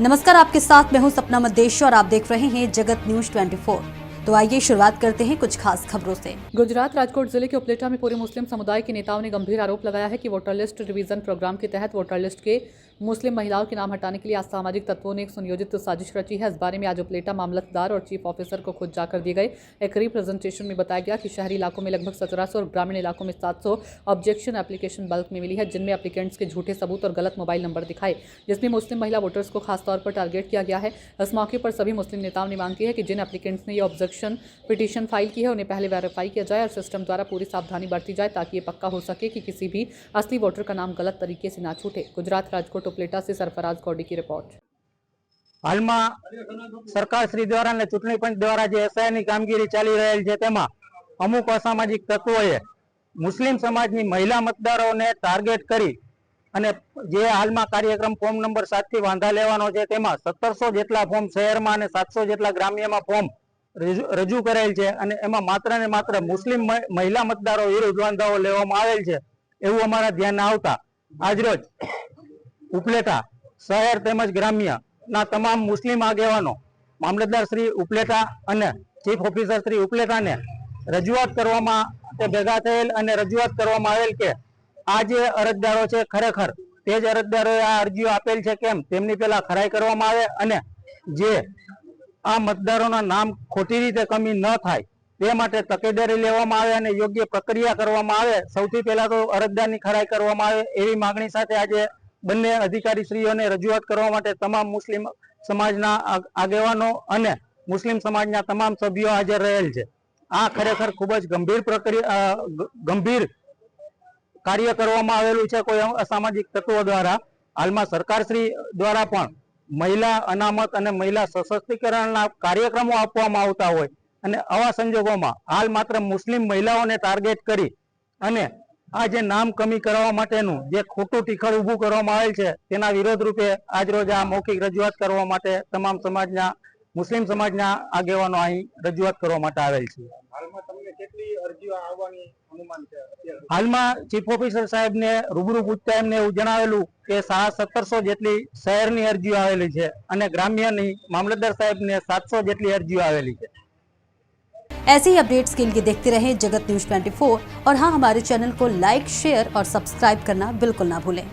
नमस्कार, आपके साथ मैं हूं सपना मदेश और आप देख रहे हैं जगत न्यूज 24। तो आइए शुरुआत करते हैं कुछ खास खबरों से। गुजरात राजकोट जिले के उपलेटा में पूरे मुस्लिम समुदाय के नेताओं ने गंभीर आरोप लगाया है कि वोटर लिस्ट रिवीजन प्रोग्राम के तहत वोटर लिस्ट के मुस्लिम महिलाओं के नाम हटाने के लिए असामाजिक तत्वों ने एक सुनियोजित साजिश रची है। इस बारे में आज उपलेटा मामलतदार और चीफ ऑफिसर को खुद जाकर दिए गए एक रिप्रेजेंटेशन में बताया गया कि शहरी इलाकों में लगभग 1700 और ग्रामीण इलाकों में 700 ऑब्जेक्शन एप्लीकेशन बल्क में मिली है, जिनमें एप्लीकेंट्स के झूठे सबूत और गलत मोबाइल नंबर दिखाए, जिसमें मुस्लिम महिला वोटर्स को खासतौर पर टारगेट किया गया है। इस मौके पर सभी मुस्लिम नेताओं ने मांग की है कि जिन एप्लीकेंट्स ने ये ऑब्जेक्शन पिटीशन फाइल की है उन्हें पहले वेरीफाई किया जाए और सिस्टम द्वारा पूरी सावधानी बरती जाए ताकि ये पक्का हो सके कि किसी भी असली वोटर का नाम गलत तरीके से ना छूटे। गुजरात राजकोट उपलेटा से सरफराज कौडी की रिपोर्ट। हाल में सरकार श्री द्वारा ने चूंटणी पंच द्वारा जो एसआईनी कामगीरी चाली रहेल छे तेमां अमुक असामाजिक तत्वोए मुस्लिम समाजनी महिला मतदारोने टार्गेट करी अने जे हाल में कार्यक्रम फॉर्म नंबर 7 थी वांधा लेवानो छे तेमां 1700 जेटला फॉर्म शहर में 700 जेटला ग्राम्य में फॉर्म रजू करेल छे अने एमां मात्र ने मात्र मुस्लिम महिला मतदारो विरुद्ध वांधाओ लेवामां आवेल छे एवुं अमारा ध्यान आवता આજરોજ ઉપલેટા શહેર તેમજ ગ્રામ્ય ના તમામ મુસ્લિમ આગેવાનો મામલતદાર શ્રી ઉપલેટા અને ચીફ ઓફિસર શ્રી ઉપલેટાને રજૂઆત કરવામાં તે ભેગા થયેલ અને રજૂઆત કરવામાં આવેલ કે આ જે અરજદારો છે ખરેખર તે જ અરજદારોએ આ અરજીઓ આપેલ છે કેમ તેમની પહેલા ખરાઈ કરવામાં આવે અને જે આ મતદારોના નામ ખોટી રીતે કમી ન થાય તે માટે તકેદારી લેવામાં આવે અને યોગ્ય પ્રક્રિયા કરવામાં આવે। સૌથી પહેલા તો અરજદારની ખરાઈ કરવામાં આવે એવી માંગણી સાથે આજે બંને અધિકારીશ્રીઓને રજૂઆત કરવા માટે તમામ મુસ્લિમ સમાજના આગેવાનો અને મુસ્લિમ સમાજના તમામ સભ્યો હાજર રહેલ છે। આ ખરેખર ખૂબ જ ગંભીર કાર્ય કરવામાં આવેલું છે કોઈ અસામાજિક તત્વો દ્વારા। હાલમાં સરકારશ્રી દ્વારા પણ મહિલા અનામત અને મહિલા સશક્તિકરણના કાર્યક્રમો આપવામાં આવતા હોય અને આવા સંજોગોમાં હાલ માત્ર મુસ્લિમ મહિલાઓને ટાર્ગેટ કરી અને આ જે નામ કમી કરવા માટેનું જે ખોટું ટીખળ ઊભું કરવામાં આવેલ છે તેના વિરોધ રૂપે આજરોજ આ મૌખિક રજૂઆત કરવા માટે તમામ સમાજના મુસ્લિમ સમાજના આગેવાનો અહીં રજૂઆત કરવા માટે આવેલ છે। હાલમાં તમને કેટલી અરજીઓ આવવાની અનુમાન છે? હાલમાં ચીફ ઓફિસર સાહેબને રૂબરૂ પૂછતા એમને એવું જણાવેલું કે 1700 જેટલી શહેરની અરજીઓ આવેલી છે અને ગ્રામ્યની મામલતદાર સાહેબને 700 જેટલી અરજીઓ આવેલી છે। ऐसे ही अपडेट्स के लिए देखते रहें जगत न्यूज 24 और हाँ, हमारे चैनल को लाइक, शेयर और सब्सक्राइब करना बिल्कुल ना भूलें।